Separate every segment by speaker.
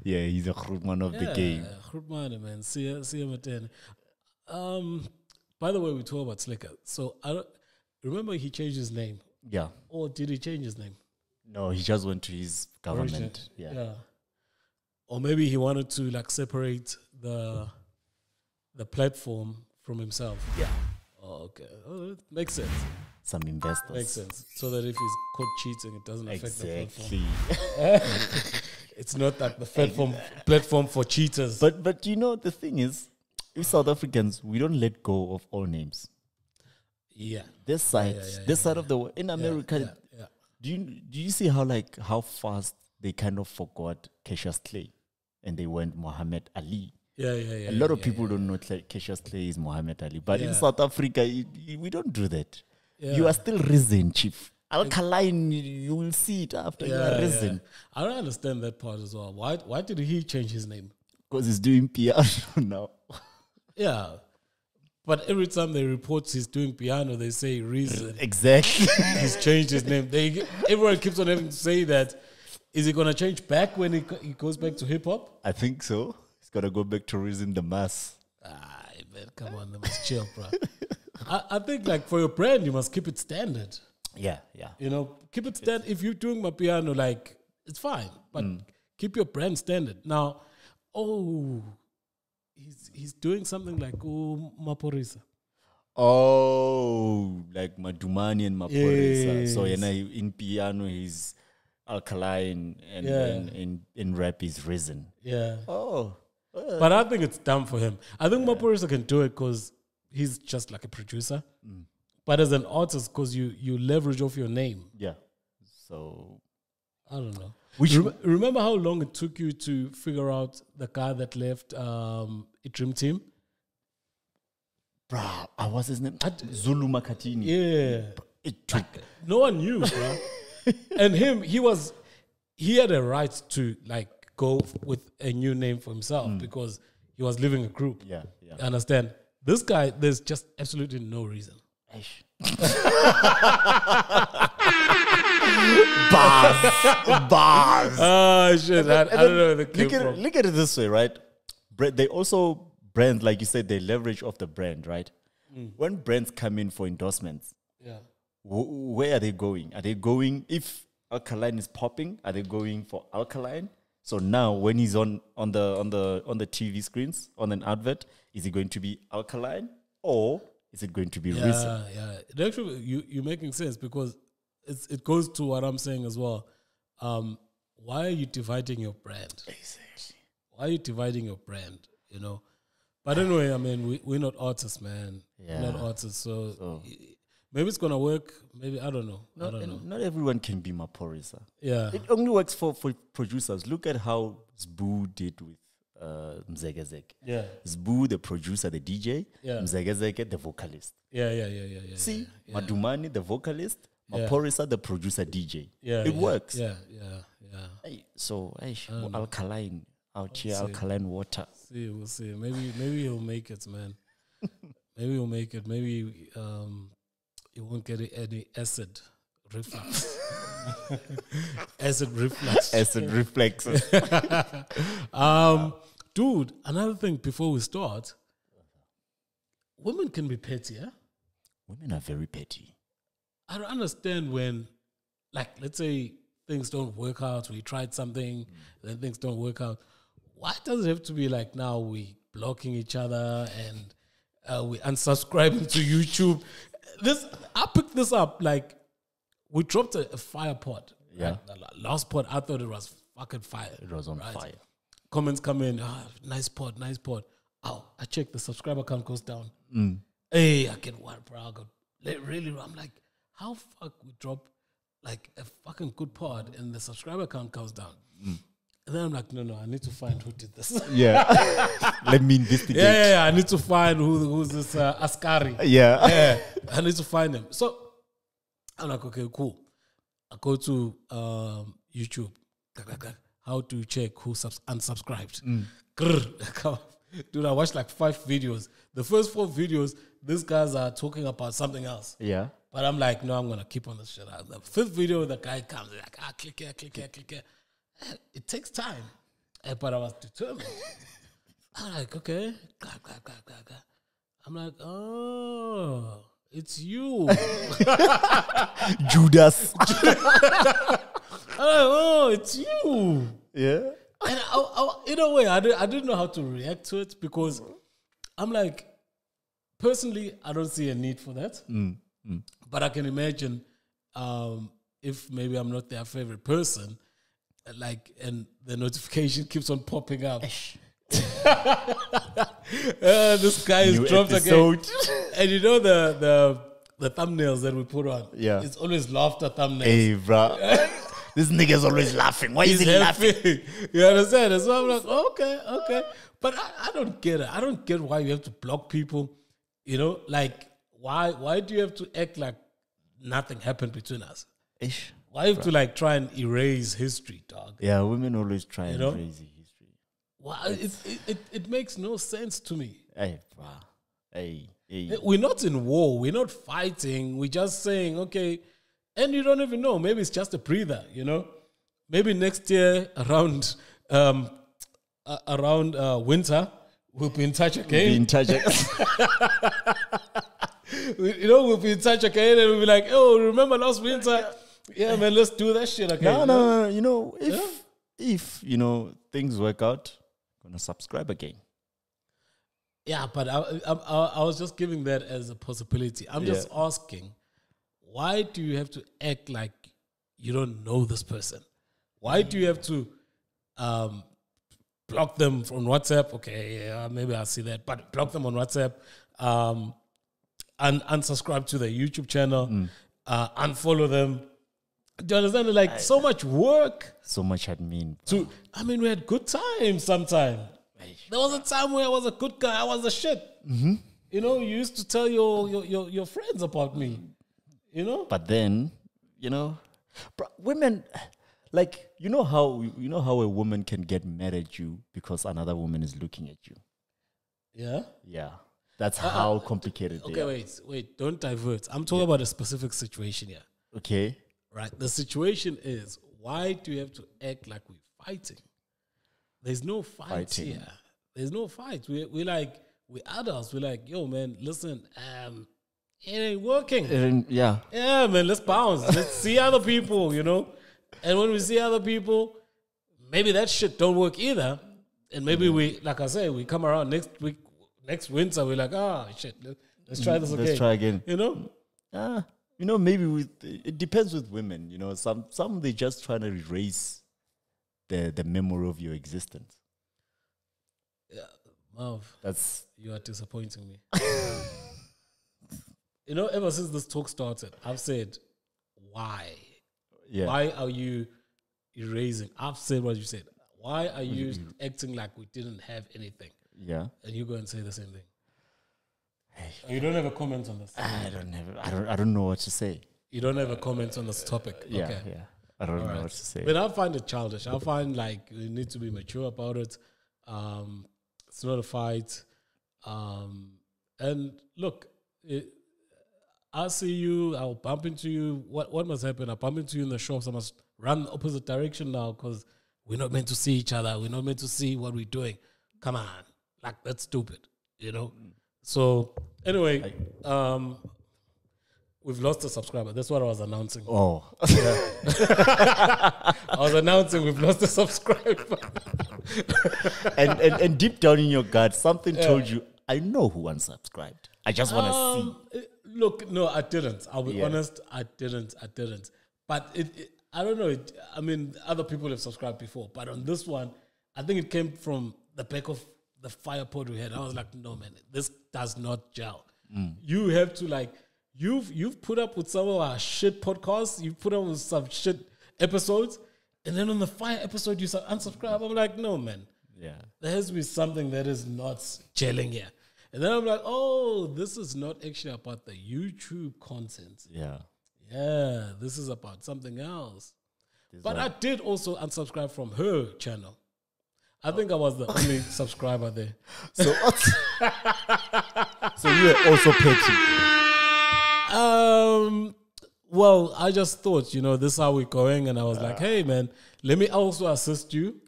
Speaker 1: Yeah, he's a grootman of the game.
Speaker 2: Grootman, man. See him at 10. By the way, we talk about Slickour. So remember he changed his name.
Speaker 1: Yeah.
Speaker 2: Or did he change his name?
Speaker 1: No, he just went to his government. Yeah.
Speaker 2: Or maybe he wanted to like separate the platform from himself.
Speaker 1: Yeah.
Speaker 2: Oh, okay. Oh, makes sense.
Speaker 1: Some investors.
Speaker 2: Makes sense. So that if he's caught cheating, it doesn't affect the platform. It's not like the platform for cheaters.
Speaker 1: But you know, the thing is, we South Africans, we don't let go of all names.
Speaker 2: Yeah.
Speaker 1: This side of the world. In America, do you see how fast they kind of forgot Cassius Clay and they went Muhammad Ali? A lot of people don't know Cassius Clay is Muhammad Ali. But in South Africa, we don't do that. Yeah. You are still risen, chief. Alkaline, you will see it after you are risen.
Speaker 2: I don't understand that part as well. Why did he change his name?
Speaker 1: Because he's doing piano now.
Speaker 2: Yeah. But every time they report he's doing piano, they say reason.
Speaker 1: Exactly.
Speaker 2: He's changed his name. Everyone keeps on having to say that. Is he going to change back when he goes back to hip-hop?
Speaker 1: I think so. He's got to go back to Reason the Mass.
Speaker 2: Man, come on, they must chill, bro. I think, like, for your brand, you must keep it standard.
Speaker 1: Yeah.
Speaker 2: You know, keep it standard. If you're doing my piano, like, it's fine. But keep your brand standard. Now, he's doing something like Maporisa.
Speaker 1: Oh, like Madumani and Maporisa. Yes. So, in piano, he's alkaline, and then in rap, he's risen.
Speaker 2: Yeah.
Speaker 1: Oh.
Speaker 2: But I think it's dumb for him. I think Maporisa can do it because he's just like a producer. But as an artist, because you leverage off your name.
Speaker 1: Yeah. So,
Speaker 2: I don't know. Remember how long it took you to figure out the guy that left Dream Team?
Speaker 1: Bruh, what was his name? Zulu Makatini.
Speaker 2: Yeah.
Speaker 1: It took.
Speaker 2: No one knew, bro. And he had a right to like go with a new name for himself because he was leaving a group.
Speaker 1: Yeah.
Speaker 2: Understand? This guy, there's just absolutely no reason.
Speaker 1: Bars.
Speaker 2: Oh shit! I don't know where that came from.
Speaker 1: Look at it this way, right? They also brands, like you said, they leverage off the brand, right? When brands come in for endorsements, where are they going? Are they going, if alkaline is popping, are they going for alkaline? So now when he's on the TV screens on an advert, is it going to be alkaline or is it going to be Risen?
Speaker 2: Yeah. Actually, you're making sense because it goes to what I'm saying as well. Why are you dividing your brand?
Speaker 1: Exactly.
Speaker 2: Why are you dividing your brand? You know. But anyway, I mean, we're not artists, man.
Speaker 1: Yeah.
Speaker 2: We're not artists, so maybe it's gonna work. Maybe I don't know.
Speaker 1: Not everyone can be Maporisa.
Speaker 2: Yeah.
Speaker 1: It only works for producers. Look at how Zbu did with Mzegezek.
Speaker 2: Yeah.
Speaker 1: Zbu, the producer, the DJ.
Speaker 2: Yeah.
Speaker 1: Mzegezek, the vocalist.
Speaker 2: Yeah.
Speaker 1: See, Madumani, the vocalist. Maporisa, the producer, DJ.
Speaker 2: Yeah.
Speaker 1: It works.
Speaker 2: Yeah.
Speaker 1: So, alkaline out here, alkaline water.
Speaker 2: We'll see. Maybe he'll make it, man. Maybe he'll make it. Maybe he won't get any acid reflux. Acid reflux. Dude, another thing before we start, women can be petty, yeah?
Speaker 1: Women are very petty.
Speaker 2: I don't understand when, like, let's say things don't work out, we tried something, then things don't work out. Why does it have to be like now we blocking each other and we unsubscribing to YouTube? I picked this up, like, we dropped a fire pod.
Speaker 1: Yeah.
Speaker 2: Right? The last pod, I thought it was fucking fire.
Speaker 1: It was on fire.
Speaker 2: Comments come in, nice pod. Oh, I checked, the subscriber count goes down. Hey, I get one, bro. I'm like, how fuck we drop like a fucking good pod and the subscriber count goes down? And then I'm like, no, I need to find who did this.
Speaker 1: Yeah. Let me investigate.
Speaker 2: Yeah, I need to find who's this Askari.
Speaker 1: Yeah.
Speaker 2: I need to find him. So I'm like, okay, cool. I go to YouTube. How to check who unsubscribed. Dude, I watched like 5 videos. The first 4 videos, these guys are talking about something else.
Speaker 1: Yeah.
Speaker 2: But I'm like, no, I'm going to keep on this shit. The 5th video, the guy comes like, click here. It takes time. But I was determined. I'm like, okay. I'm like, oh, it's you.
Speaker 1: Judas.
Speaker 2: Oh, it's you.
Speaker 1: Yeah.
Speaker 2: And in a way, I didn't know how to react to it because I'm like, personally, I don't see a need for that. But I can imagine if maybe I'm not their favorite person, like, and the notification keeps on popping up. This guy is dropped again. And you know the thumbnails that we put on?
Speaker 1: Yeah.
Speaker 2: It's always laughter thumbnails.
Speaker 1: Hey, bro. This nigga's always laughing. Why is he laughing?
Speaker 2: You understand? So I'm like, okay. But I don't get it. I don't get why you have to block people. You know, like, why do you have to act like nothing happened between us?
Speaker 1: Ish.
Speaker 2: Why you have to, like, try and erase history, dog?
Speaker 1: Yeah, women always try and erase history.
Speaker 2: Well, it makes no sense to me.
Speaker 1: Hey, bro. Hey.
Speaker 2: We're not in war. We're not fighting. We're just saying, okay, and you don't even know. Maybe it's just a breather, you know? Maybe next year around winter, we'll be in touch again. We'll be in touch again and we'll be like, oh, remember last winter? Yeah, man, let's do that shit again.
Speaker 1: No. You know, if you know, things work out, I'm going to subscribe again.
Speaker 2: Yeah, but I was just giving that as a possibility. I'm just asking, why do you have to act like you don't know this person? Why do you have to block them from WhatsApp? Okay, yeah, maybe I'll see that. But block them on WhatsApp, and unsubscribe to their YouTube channel, unfollow them. Do you understand? Like, so much work.
Speaker 1: So much admin.
Speaker 2: We had good times sometime. There was a time where I was a good guy. I was a shit. Mm-hmm. You know, you used to tell your friends about me. You know?
Speaker 1: But then, you know, women, like, you know how a woman can get mad at you because another woman is looking at you.
Speaker 2: Yeah?
Speaker 1: Yeah. That's how complicated
Speaker 2: it is. Okay, wait. Don't divert. I'm talking about a specific situation here.
Speaker 1: Okay.
Speaker 2: Right. The situation is, why do you have to act like we're fighting? There's no fight here. There's no fight. We're adults. We're like, yo, man, listen, it ain't working.
Speaker 1: Yeah,
Speaker 2: man, let's bounce. Let's see other people, you know? And when we see other people, maybe that shit don't work either. And maybe we, like I say, we come around next winter, we're like, shit, let's try this again.
Speaker 1: Let's try again.
Speaker 2: You know?
Speaker 1: You know, maybe it depends with women. You know, some they just trying to erase the memory of your existence.
Speaker 2: Yeah, Marv, you are disappointing me. You know, ever since this talk started, I've said, why? Yeah. Why are you erasing? I've said what you said. Why are you acting like we didn't have anything? Yeah. And you go and say the same thing. Hey. You don't have a comment on this?
Speaker 1: I don't know what to say.
Speaker 2: You don't have a comment on this topic?
Speaker 1: Yeah,
Speaker 2: okay.
Speaker 1: Yeah. I don't know what to say.
Speaker 2: But I find it childish. I find like you need to be mature about it. It's not a fight. And look, I'll see you. I'll bump into you. What must happen? I'll bump into you in the shops. I must run the opposite direction now because we're not meant to see each other. We're not meant to see what we're doing. Come on. Like, that's stupid, you know? So, anyway, we've lost a subscriber. That's what I was announcing.
Speaker 1: Oh.
Speaker 2: Yeah. I was announcing we've lost a subscriber.
Speaker 1: and deep down in your gut, something told you, I know who unsubscribed. I just want to see.
Speaker 2: Look, no, I didn't. I'll be honest, I didn't. But I don't know. I mean, other people have subscribed before. But on this one, I think it came from the back of the fire pod we had. I was like, no, man, this does not gel. You have to, like, you've put up with some of our shit podcasts. You've put up with some shit episodes. And then on the fire episode, you unsubscribe. I'm like, no, man. Yeah. There has to be something that is not gelling here. And then I'm like, oh, this is not actually about the YouTube content. Yeah. Yeah, this is about something else. But I did also unsubscribe from her channel. I think I was the only subscriber there.
Speaker 1: So you were also petty.
Speaker 2: Well, I just thought, this is how we're going. And I was like, hey, man, let me also assist you.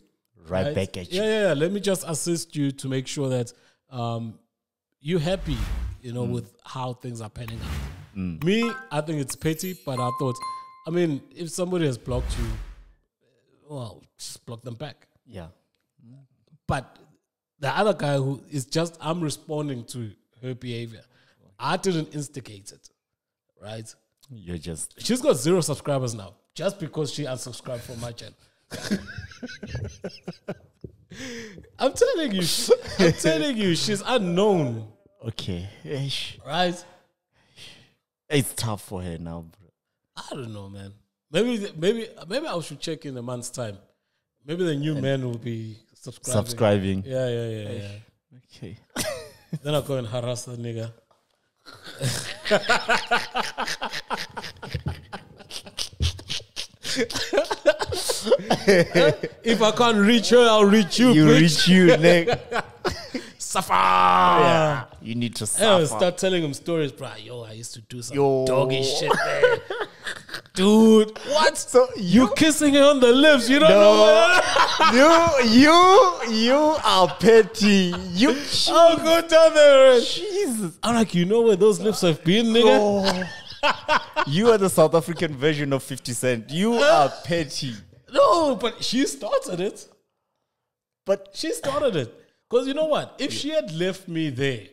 Speaker 1: Right back at you.
Speaker 2: Yeah. Let me just assist you to make sure that you're happy, with how things are panning out. Me, I think it's petty, but I thought, if somebody has blocked you, well, just block them back.
Speaker 1: Yeah.
Speaker 2: But the other guy who is just, I'm responding to her behavior. I didn't instigate it, right? She's got 0 subscribers now, just because she unsubscribed from my channel. I'm telling you, she's unknown.
Speaker 1: Okay.
Speaker 2: Right?
Speaker 1: It's tough for her now, bro.
Speaker 2: I don't know, man. Maybe I should check in a month's time. Maybe the new man will be subscribing. Yeah.
Speaker 1: Okay.
Speaker 2: Then I'll go and harass the nigga. If I can't reach her, I'll reach you.
Speaker 1: You
Speaker 2: bitch.
Speaker 1: reach you, nigga.
Speaker 2: Suffer.
Speaker 1: Yeah, you need to suffer.
Speaker 2: Start telling him stories, bro. Yo, I used to do some doggy shit, man. Dude, what?
Speaker 1: So
Speaker 2: you kissing her on the lips? You don't know.
Speaker 1: You are petty.
Speaker 2: I'll go down there.
Speaker 1: Jesus.
Speaker 2: I'm like, where those lips have been, nigga?
Speaker 1: Oh. You are the South African version of 50 Cent. You are petty.
Speaker 2: No, but she started it. Because you know what? If she had left me there,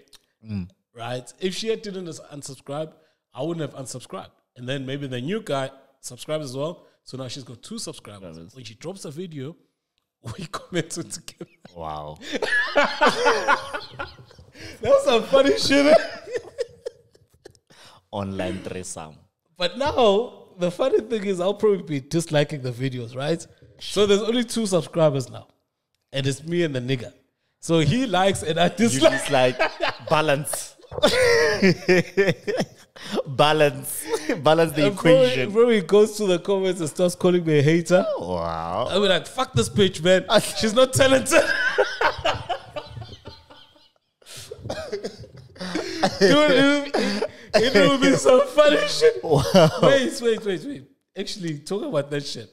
Speaker 2: right? If she didn't unsubscribe, I wouldn't have unsubscribed. And then maybe the new guy subscribes as well. So now she's got 2 subscribers. When she drops a video, we commented together.
Speaker 1: Wow.
Speaker 2: That was some funny shit.
Speaker 1: Online threesome.
Speaker 2: But now, the funny thing is I'll probably be disliking the videos, right? So there's only 2 subscribers now. And it's me and the nigga. So he likes and I dislike.
Speaker 1: You dislike. Balance. Balance the equation.
Speaker 2: Bro, he goes to the comments and starts calling me a hater.
Speaker 1: Oh, wow.
Speaker 2: I'll be like, fuck this bitch, man. She's not talented. Dude, it will be some funny shit.
Speaker 1: Wow.
Speaker 2: Wait. Actually, talk about that shit.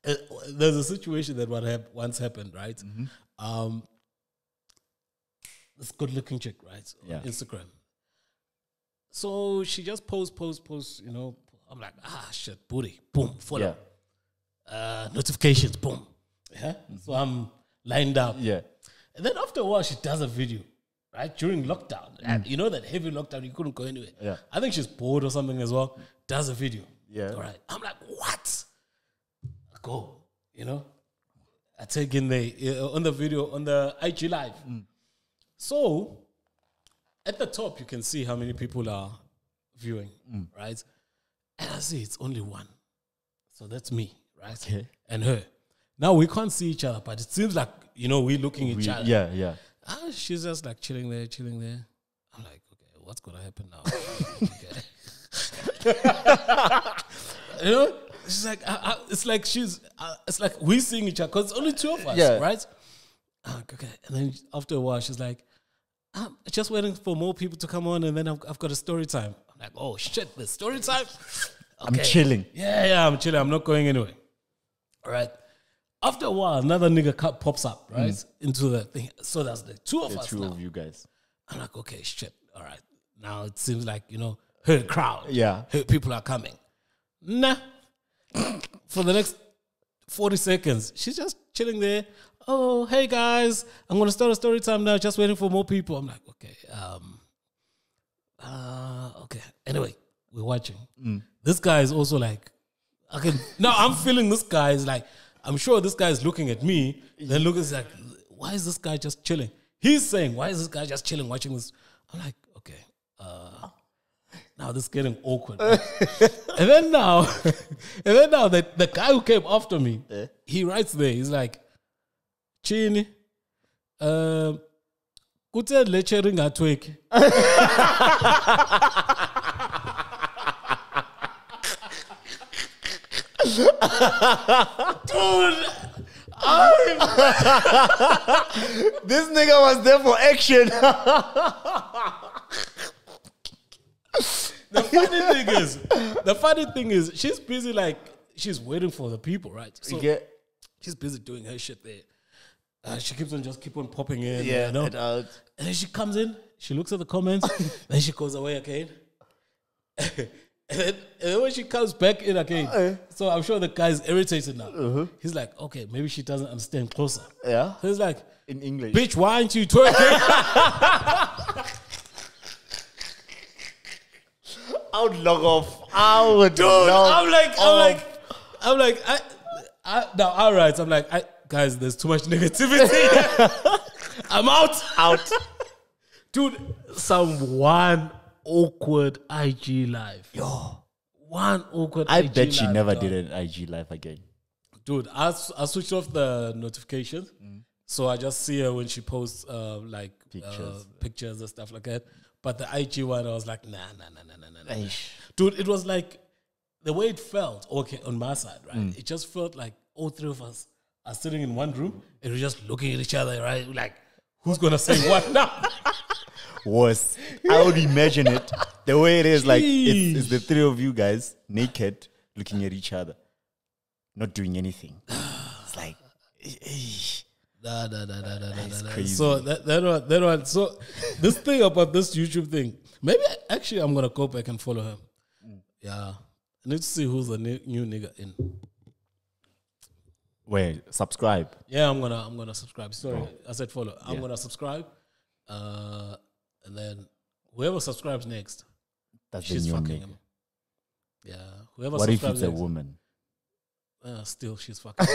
Speaker 2: There's a situation that once happened, right? Mm-hmm. This good-looking chick, right? On Instagram. So she just posts, I'm like, shit, booty, boom, follow. Yeah. Notifications, boom. Yeah. So I'm lined up.
Speaker 1: Yeah.
Speaker 2: And then after a while, she does a video, right? During lockdown. And you know that heavy lockdown, you couldn't go anywhere.
Speaker 1: Yeah.
Speaker 2: I think she's bored or something as well. Does a video.
Speaker 1: Yeah.
Speaker 2: All right. I'm like, what? I go, I take in on the video, on the IG Live. So, at the top, you can see how many people are viewing, right? And I see it's only 1. So that's me, right?
Speaker 1: Okay.
Speaker 2: And her. Now, we can't see each other, but it seems like, we're looking at each other.
Speaker 1: Yeah.
Speaker 2: She's just like chilling there. I'm like, okay, what's going to happen now? Okay. She's like, it's like we're seeing each other because it's only 2 of us, right? Okay. And then after a while, she's like, I'm just waiting for more people to come on and then I've got a story time. I'm like, oh shit, the story time? Okay.
Speaker 1: I'm chilling.
Speaker 2: Yeah, I'm chilling. I'm not going anywhere. All right. After a while, another nigga pops up, right? Into the thing. So that's the 2 of us.
Speaker 1: 2
Speaker 2: now.
Speaker 1: of you guys.
Speaker 2: I'm like, okay, shit. All right. Now it seems like, her crowd.
Speaker 1: Yeah.
Speaker 2: Her people are coming. Nah. For the next 40 seconds, she's just chilling there. Oh, hey guys, I'm gonna start a story time now, just waiting for more people. I'm like, okay, okay. Anyway, we're watching. This guy is also like, I'm feeling this guy is like, I'm sure this guy is looking at me. Then Lucas is like, why is this guy just chilling? He's saying, why is this guy just chilling, watching this? I'm like, okay, now this is getting awkward. and then now the guy who came after me, he writes there, he's like, Chini, kuthe lecturing atweke. Dude,
Speaker 1: this nigga was there for action.
Speaker 2: the funny thing is, she's busy she's waiting for the people, right? So she's busy doing her shit there. She keeps on keep on popping in, you know? And then she comes in, she looks at the comments, then she goes away again. And then when she comes back in again, so I'm sure the guy's irritated now. He's like, okay, maybe she doesn't understand closer.
Speaker 1: Yeah.
Speaker 2: So he's like,
Speaker 1: in English,
Speaker 2: bitch, why aren't you twerking?
Speaker 1: I would log off. I would
Speaker 2: I'm like, now, all right. I'm like, guys, there's too much negativity. I'm out. Dude, one awkward IG live. One awkward IG live.
Speaker 1: I bet she never did an IG live again.
Speaker 2: Dude, I switched off the notifications. So I just see her when she posts pictures and stuff like that. But the IG one, I was like, nah. Dude, it was like the way it felt, okay, on my side, right? It just felt like all three of us are sitting in one room and we're just looking at each other, right? Like, who's gonna say what now?
Speaker 1: Worse. I would imagine it the way it is. Like, it's the three of you guys naked looking at each other, not doing anything. It's like,
Speaker 2: Nah.
Speaker 1: Crazy.
Speaker 2: So that one. So this thing about this YouTube thing, maybe actually I'm gonna go back and follow him. Yeah, I need to see who's the new nigga in.
Speaker 1: Wait, subscribe.
Speaker 2: Yeah, I'm gonna subscribe. Sorry, I said follow. I'm gonna subscribe, and then whoever subscribes next, she's fucking him. Yeah, whoever.
Speaker 1: What if
Speaker 2: subscribes
Speaker 1: it's a
Speaker 2: next,
Speaker 1: woman?
Speaker 2: Still, she's fucking.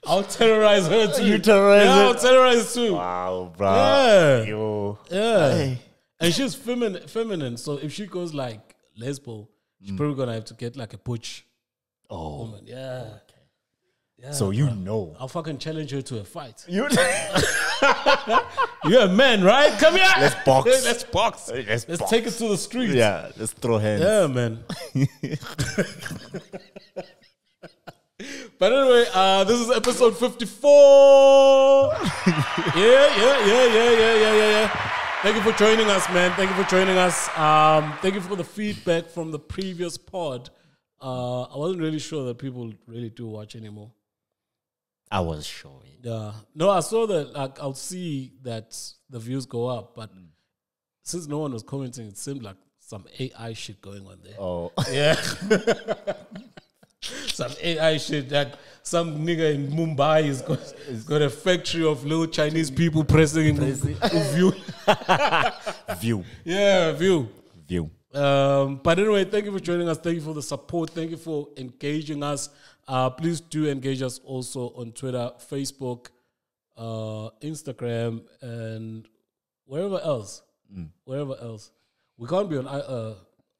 Speaker 2: I'll terrorize her too.
Speaker 1: You terrorize her?
Speaker 2: I'll terrorize too.
Speaker 1: Wow, bro.
Speaker 2: Yeah. Hey. And she's feminine. So if she goes like lesbo, she's probably gonna have to get like a butch woman. Yeah. Yeah.
Speaker 1: So you know.
Speaker 2: I'll fucking challenge her to a fight.
Speaker 1: You're
Speaker 2: a man, right? Come here.
Speaker 1: Let's box.
Speaker 2: Let's box. Let's take it to the streets.
Speaker 1: Yeah, let's throw hands.
Speaker 2: Yeah, man. But anyway, this is episode 54. Yeah. Thank you for joining us, man. Thank you for joining us. Thank you for the feedback from the previous pod. I wasn't really sure that people really do watch anymore.
Speaker 1: I was sure.
Speaker 2: Yeah. No, I saw that. Like, I'll see that the views go up, but since no one was commenting, it seemed like some AI shit going on there.
Speaker 1: Oh.
Speaker 2: Yeah. Some AI shit that some nigga in Mumbai is got a factory of little Chinese people pressing view.
Speaker 1: View.
Speaker 2: Yeah, view.
Speaker 1: But
Speaker 2: anyway, thank you for joining us. Thank you for the support. Thank you for engaging us. Please do engage us also on Twitter, Facebook, Instagram, and wherever else. Wherever else. We can't be on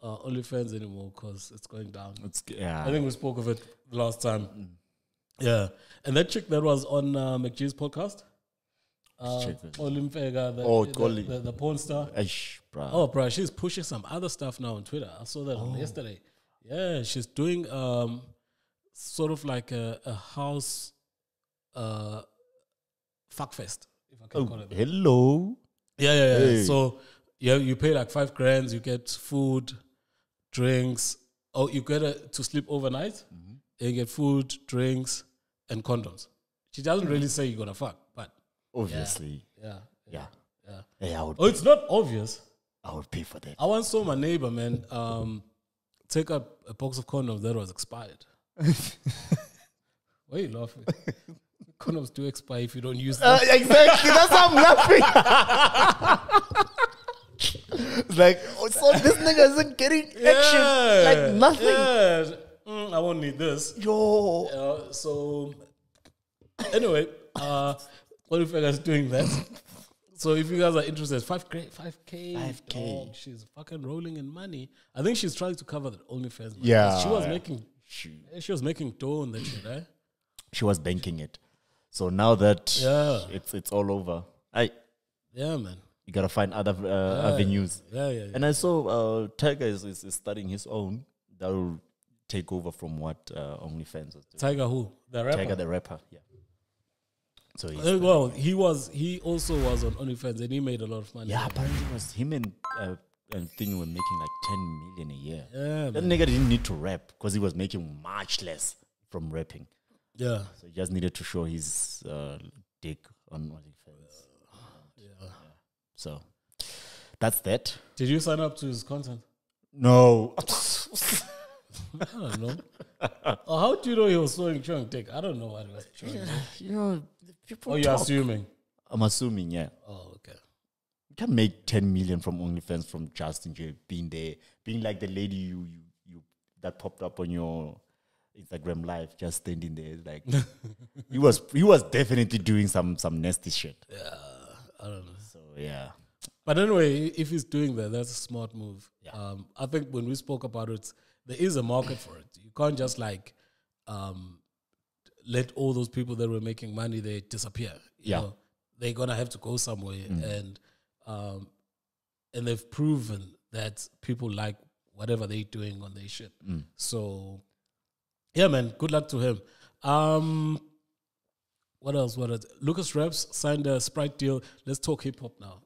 Speaker 2: OnlyFans anymore because it's going down. I think we spoke of it last time. Yeah. And that chick that was on McGee's podcast, Olimfega, the porn star. Bro, she's pushing some other stuff now on Twitter. I saw that yesterday. Yeah, she's doing sort of like a house fuckfest, if I can call it that.
Speaker 1: Hello.
Speaker 2: Yeah. Hey. So you pay like $5,000, you get food, drinks. Oh, you get to sleep overnight. You get food, drinks, and condoms. She doesn't really say you're gonna fuck, but
Speaker 1: obviously,
Speaker 2: yeah.
Speaker 1: Hey,
Speaker 2: It's not obvious.
Speaker 1: I would pay for that.
Speaker 2: I once saw my neighbor, man, take up a box of condoms that was expired. Why are you laughing? Condoms do expire if you don't use them.
Speaker 1: Exactly, that's why I'm laughing. It's like, so this nigga isn't getting action, like nothing.
Speaker 2: Yeah. I won't need this.
Speaker 1: Yo.
Speaker 2: So, anyway, what if I guys doing that? So if you guys are interested, 5K. Oh, she's fucking rolling in money. I think she's trying to cover the OnlyFans.
Speaker 1: Yeah.
Speaker 2: She was making dough on that shit, eh?
Speaker 1: She was banking it. So now that it's all over.
Speaker 2: Yeah, man.
Speaker 1: You gotta find other avenues.
Speaker 2: Yeah.
Speaker 1: And I saw Tiger is starting his own. That will take over from what OnlyFans was doing.
Speaker 2: Tiger who? The rapper?
Speaker 1: Tiger the rapper, yeah. So
Speaker 2: he also was on OnlyFans and he made a lot of money.
Speaker 1: Yeah, apparently it was him and thing were making like 10 million a year.
Speaker 2: Yeah,
Speaker 1: that nigga didn't need to rap because he was making much less from rapping.
Speaker 2: Yeah.
Speaker 1: So he just needed to show his dick on OnlyFans.
Speaker 2: Yeah.
Speaker 1: So that's that.
Speaker 2: Did you sign up to his content?
Speaker 1: No.
Speaker 2: I don't know. How do you know he was showing dick? I don't know what he was showing.
Speaker 1: You know, people.
Speaker 2: Oh, you're assuming?
Speaker 1: I'm assuming, yeah.
Speaker 2: Oh, okay.
Speaker 1: You can make 10 million from OnlyFans from Justin J being there, being like the lady you that popped up on your Instagram live, just standing there. Like he was definitely doing some nasty shit.
Speaker 2: Yeah, I don't know.
Speaker 1: So yeah.
Speaker 2: But anyway, if he's doing that, that's a smart move.
Speaker 1: Yeah.
Speaker 2: I think when we spoke about it, there is a market for it. You can't just like let all those people that were making money, they disappear. You know, they're gonna have to go somewhere, and they've proven that people like whatever they're doing on their shit. So yeah, man, good luck to him. What else? LucasRaps signed a Sprite deal. Let's talk hip hop now.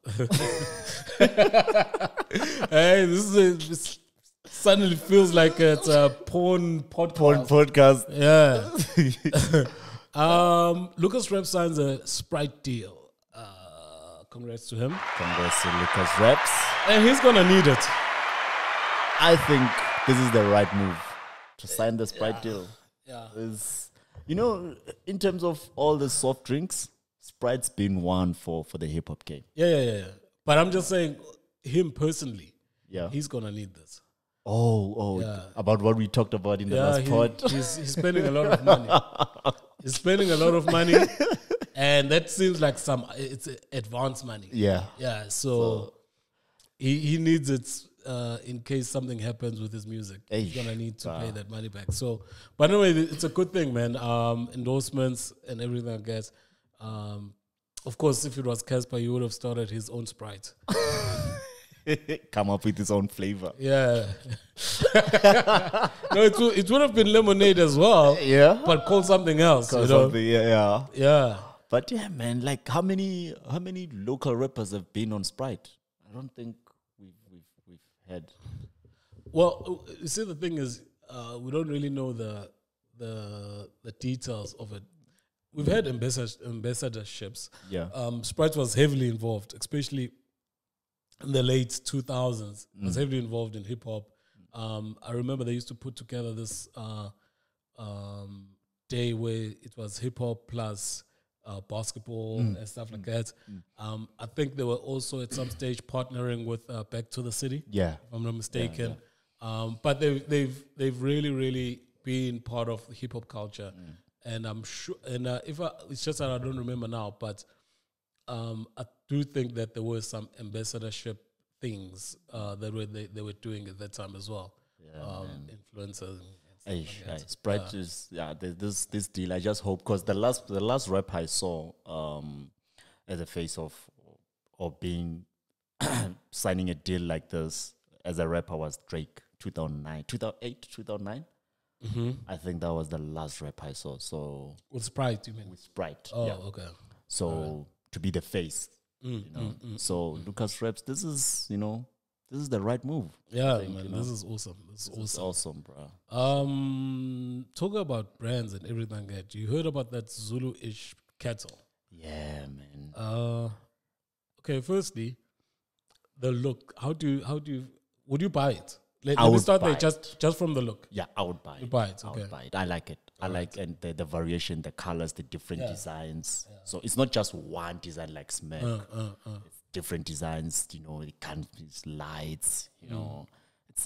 Speaker 2: Hey, this suddenly feels like it's a porn podcast.
Speaker 1: Yeah.
Speaker 2: LucasRaps signs a Sprite deal. Congrats to him.
Speaker 1: Congrats to LucasRaps.
Speaker 2: And he's gonna need it.
Speaker 1: I think this is the right move to sign the Sprite deal.
Speaker 2: Yeah.
Speaker 1: You know, in terms of all the soft drinks, Sprite's been one for the hip hop game.
Speaker 2: Yeah. But I'm just saying, him personally, he's gonna need this.
Speaker 1: Yeah. About what we talked about in the last pod.
Speaker 2: He's spending a lot of money. He's spending a lot of money, and that seems like it's advanced money.
Speaker 1: Yeah.
Speaker 2: So he needs it. In case something happens with his music, he's gonna need to pay that money back. So, but anyway, it's a good thing, man. Endorsements and everything, I guess. Of course, if it was Casper, he would have started his own Sprite.
Speaker 1: Come up with his own flavor.
Speaker 2: Yeah. No, it would have been lemonade as well.
Speaker 1: Yeah.
Speaker 2: But called something else.
Speaker 1: Yeah. But yeah, man, like how many local rappers have been on Sprite? I don't think we've had.
Speaker 2: Well, you see, the thing is, we don't really know the details of it. We've had ambassadorships.
Speaker 1: Yeah.
Speaker 2: Sprite was heavily involved, especially in the late 2000s. Was heavily involved in hip hop. I remember they used to put together this day where it was hip hop plus basketball and stuff like that. I think they were also at some stage partnering with Back to the City. Yeah, if I'm not mistaken. But they've really, really been part of hip hop culture, and I'm sure. And it's just that I don't remember now, but I do think that there were some ambassadorship things that they were doing at that time as well. Influencers.
Speaker 1: Sprite is this deal. I just hope, because the last rap I saw as a face of or being signing a deal like this as a rapper was Drake, 2008, 2009. I think that was the last rap I saw. So
Speaker 2: with Sprite, you mean?
Speaker 1: With Sprite.
Speaker 2: Oh, okay.
Speaker 1: So to be the face, you know. So LucasRaps, this is the right move.
Speaker 2: Yeah, man, this is awesome. This is
Speaker 1: awesome, bro.
Speaker 2: Talk about brands and everything that you heard about that Zuluish kettle.
Speaker 1: Yeah, man.
Speaker 2: Okay, firstly, the look. How do you would you buy it? Let me start there, just from the look.
Speaker 1: Yeah, I would buy it.
Speaker 2: You buy it, okay.
Speaker 1: I would buy it. I like it. I like and the variation, the colors, the different designs. Yeah. So it's not just one design like Smack. It's different designs, the canopies, lights,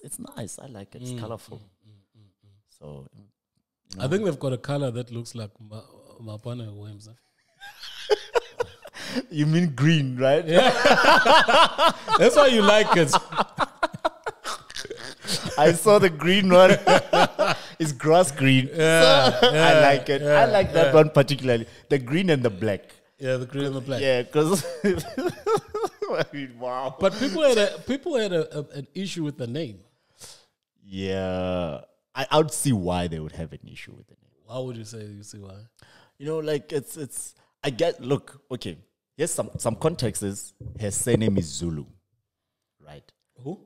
Speaker 1: It's nice. I like it. It's colorful. So
Speaker 2: I think they've got a color that looks like Mapana Williams.
Speaker 1: You mean green, right?
Speaker 2: Yeah. That's why you like it.
Speaker 1: I saw the green one. It's grass green.
Speaker 2: Yeah,
Speaker 1: I like it. I like that one particularly. The green and the black.
Speaker 2: Yeah, the green and the black.
Speaker 1: Yeah, because I mean, wow.
Speaker 2: But people had an issue with the name.
Speaker 1: Yeah, I would see why they would have an issue with the name.
Speaker 2: Why would you say you see why?
Speaker 1: Like it's. I get. Look, okay. Here's some context. Is her surname is Zulu, right?
Speaker 2: Who?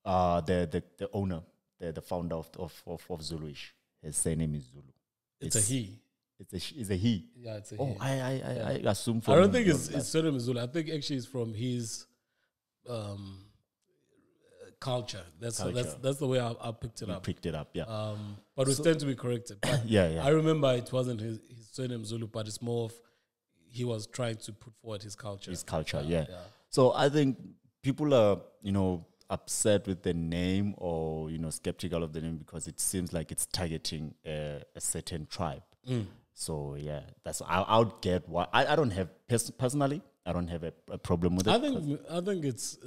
Speaker 1: The owner, the founder of Zuluish. His surname is Zulu.
Speaker 2: It's a he.
Speaker 1: It's a he.
Speaker 2: Yeah, it's a
Speaker 1: he. I assume.
Speaker 2: I don't think his surname is Zulu. I think actually it's from his culture. That's the way I picked it up.
Speaker 1: Picked it up, yeah.
Speaker 2: But we stand to be corrected. But
Speaker 1: yeah.
Speaker 2: I remember it wasn't his surname Zulu, but it's more of he was trying to put forward his culture.
Speaker 1: His culture, yeah. So I think people are, upset with the name or, skeptical of the name because it seems like it's targeting a certain tribe. So, yeah, I would get why. I don't have, personally, I don't have a problem with it.
Speaker 2: I think it's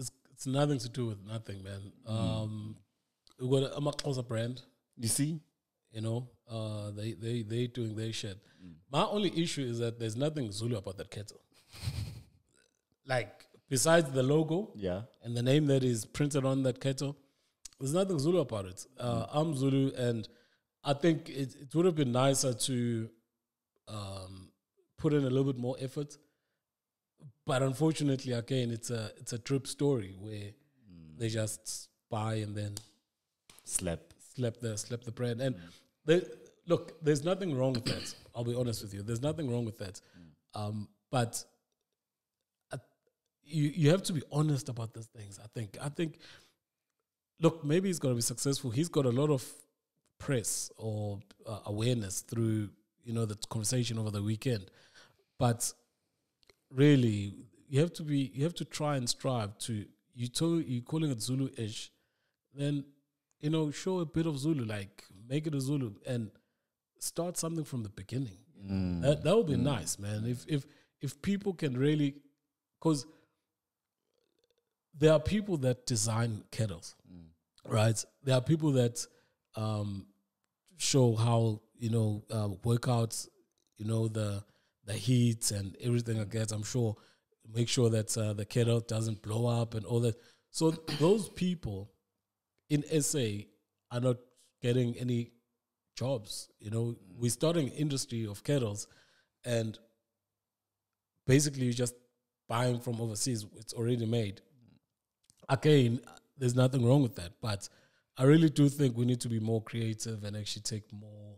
Speaker 2: nothing to do with nothing, man. We've got a Maxhosa brand.
Speaker 1: You see?
Speaker 2: They doing their shit. My only issue is that there's nothing Zulu about that kettle. Like, besides the logo and the name that is printed on that kettle, there's nothing Zulu about it. I'm Zulu, and I think it would have been nicer to put in a little bit more effort. But unfortunately, again, it's a drip story where they just buy and then
Speaker 1: slap
Speaker 2: the brand. And look, there's nothing wrong with that. I'll be honest with you. There's nothing wrong with that. But you have to be honest about these things. I think. Look, maybe he's going to be successful. He's got a lot of press or awareness through the conversation over the weekend. But really, you have to try and strive to. You're calling it Zulu-ish, then show a bit of Zulu, like make it a Zulu and start something from the beginning. That would be nice, man. If people can really, because there are people that design kettles, right? There are people that show how workouts, the heat and everything like that. I'm sure make sure that the kettle doesn't blow up and all that. So those people in SA are not getting any jobs. We're starting an industry of kettles, and basically you're just buying from overseas. It's already made. Again, there's nothing wrong with that, but I really do think we need to be more creative and actually take more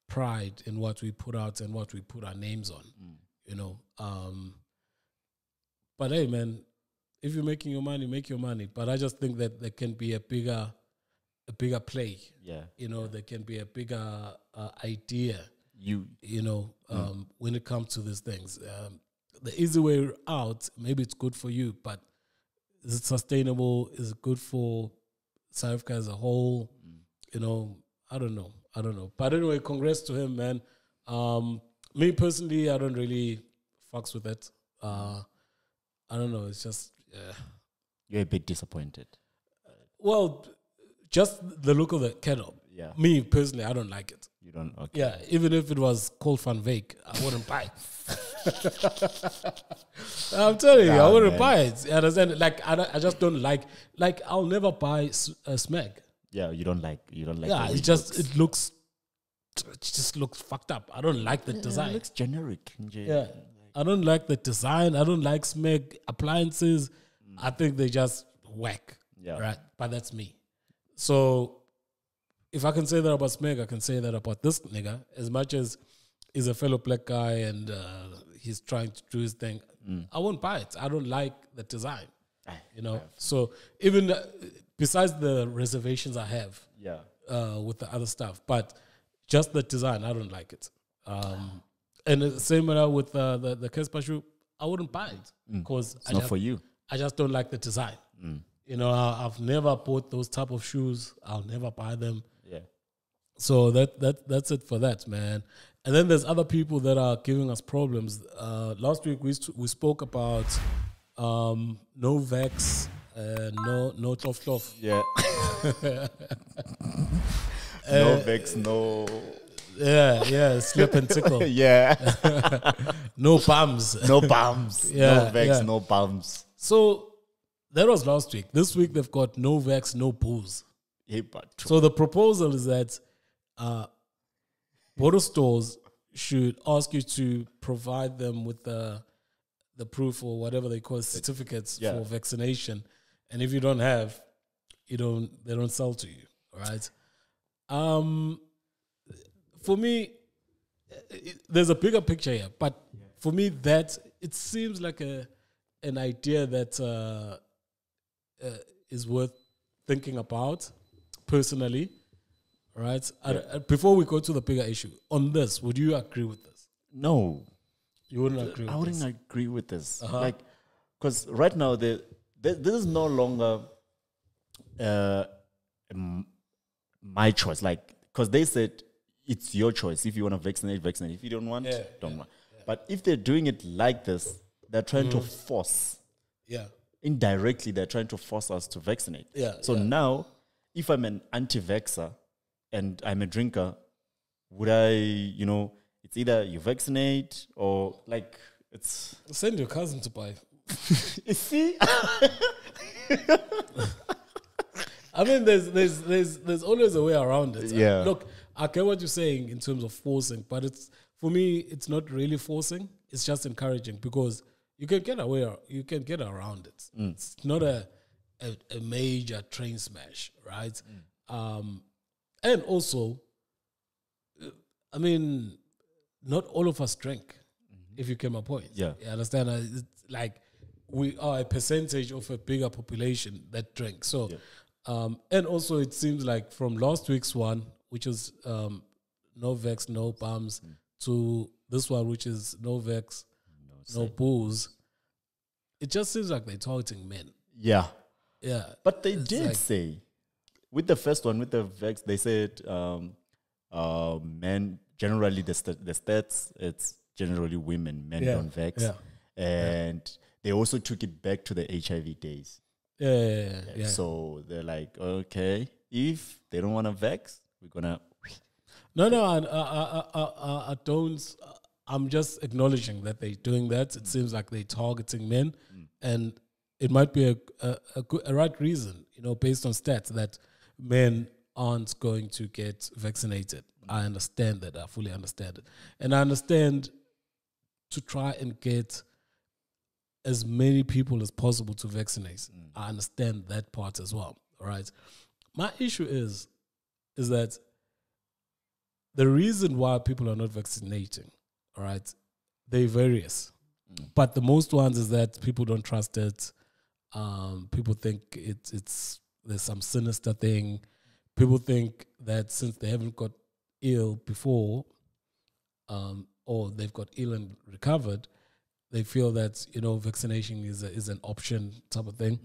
Speaker 2: pride in what we put out and what we put our names on. But hey, man, if you're making your money, make your money. But I just think that there can be a bigger play.
Speaker 1: Yeah.
Speaker 2: There can be a bigger idea. When it comes to these things, the easy way out, maybe it's good for you, but is it sustainable? Is it good for South Africa as a whole? I don't know. But anyway, congrats to him, man. Me personally, I don't really fucks with it. I don't know. It's just
Speaker 1: you're a bit disappointed.
Speaker 2: Well, just the look of the kettle.
Speaker 1: Yeah.
Speaker 2: Me personally, I don't like it.
Speaker 1: You don't. Okay.
Speaker 2: Yeah. Even if it was called Van Veek, I wouldn't buy it. I'm telling you, I wouldn't buy it. You understand? Like I just don't like. Like I'll never buy a Smeg.
Speaker 1: Yeah, you don't like.
Speaker 2: Yeah, it just looks fucked up. I don't like the design.
Speaker 1: It looks generic.
Speaker 2: Yeah, I don't like the design. I don't like Smeg appliances. I think they just whack.
Speaker 1: Yeah,
Speaker 2: right. But that's me. So if I can say that about Smeg, I can say that about this nigga. As much as he's a fellow black guy and he's trying to do his thing, I won't buy it. I don't like the design. So even besides the reservations I have, with the other stuff, but just the design, I don't like it. And the same with the Kespa shoe, I wouldn't buy it because
Speaker 1: it's not for you.
Speaker 2: I just don't like the design. I've never bought those type of shoes. I'll never buy them.
Speaker 1: Yeah.
Speaker 2: So that's it for that, man. And then there's other people that are giving us problems. Last week we spoke about NoVax, no tof.
Speaker 1: Yeah. NoVax, no.
Speaker 2: Yeah, slip and tickle.
Speaker 1: Yeah.
Speaker 2: No bums.
Speaker 1: No bums.
Speaker 2: Yeah,
Speaker 1: NoVax, no bums.
Speaker 2: So that was last week. This week they've got NoVax, no booze.
Speaker 1: Yeah, but
Speaker 2: so the proposal is that bottle stores should ask you to provide them with the proof or whatever they call certificates for vaccination, and if you don't have, they don't sell to you, right? For me, there's a bigger picture here, but for me, that it seems like an idea that is worth thinking about personally, right? Before we go to the bigger issue on this, would you agree with this?
Speaker 1: No,
Speaker 2: you wouldn't agree.
Speaker 1: I wouldn't agree with this. Like, because right now this is no longer my choice. Like, because they said it's your choice. If you want to vaccinate, vaccinate. If you don't want, don't want. Yeah. But if they're doing it like this, they're trying to force. Yeah. Indirectly, they're trying to force us to vaccinate. Yeah. So now, if I'm an anti-vaxxer and I'm a drinker, would I, it's either you vaccinate or like it's...
Speaker 2: Send your cousin to buy.
Speaker 1: You see?
Speaker 2: I mean, there's always a way around it.
Speaker 1: Yeah.
Speaker 2: Look, I get what you're saying in terms of forcing, but for me, it's not really forcing. It's just encouraging because you can get around it. It's not a major train smash, right? And also, I mean, not all of us drink. If you get my point, you understand? It's like we are a percentage of a bigger population that drinks. So. And also, it seems like from last week's one, which is no vex, no bums, to this one, which is no vex, no booze, it just seems like they're targeting men.
Speaker 1: Yeah.
Speaker 2: Yeah.
Speaker 1: But they did say, with the first one, with the vex, they said men, generally the stats, it's generally women, men don't vex. Yeah. And they also took it back to the HIV days. Yeah. So they're like, okay, if they don't want to vex, we're gonna.
Speaker 2: No, I don't. I'm just acknowledging that they're doing that. It seems like they're targeting men, and it might be a right reason, based on stats that men aren't going to get vaccinated. I understand that. I fully understand it, and I understand to try and get as many people as possible to vaccinate. I understand that part as well, all right? My issue is that the reason why people are not vaccinating, all right, they're various. But the most ones is that people don't trust it. People think it's there's some sinister thing. People think that since they haven't got ill before, or they've got ill and recovered, they feel that, vaccination is an option type of thing.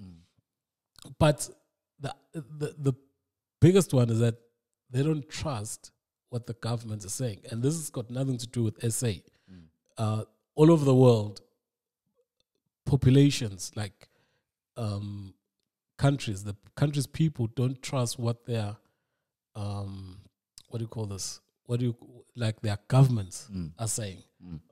Speaker 2: But the biggest one is that they don't trust what the government is saying. And this has got nothing to do with SA. All over the world, populations, like countries, the country's people don't trust what their, what do you call this? Their governments are saying,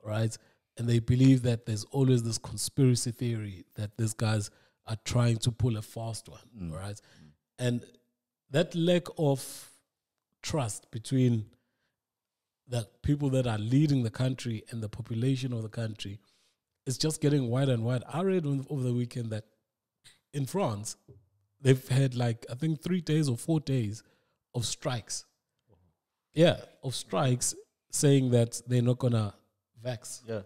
Speaker 2: right? And they believe that there's always this conspiracy theory that these guys are trying to pull a fast one, right? And that lack of trust between the people that are leading the country and the population of the country is just getting wider and wider. I read over the weekend that in France, they've had I think 3 days or 4 days of strikes. Yeah, of strikes saying that they're not going to vax. Yeah.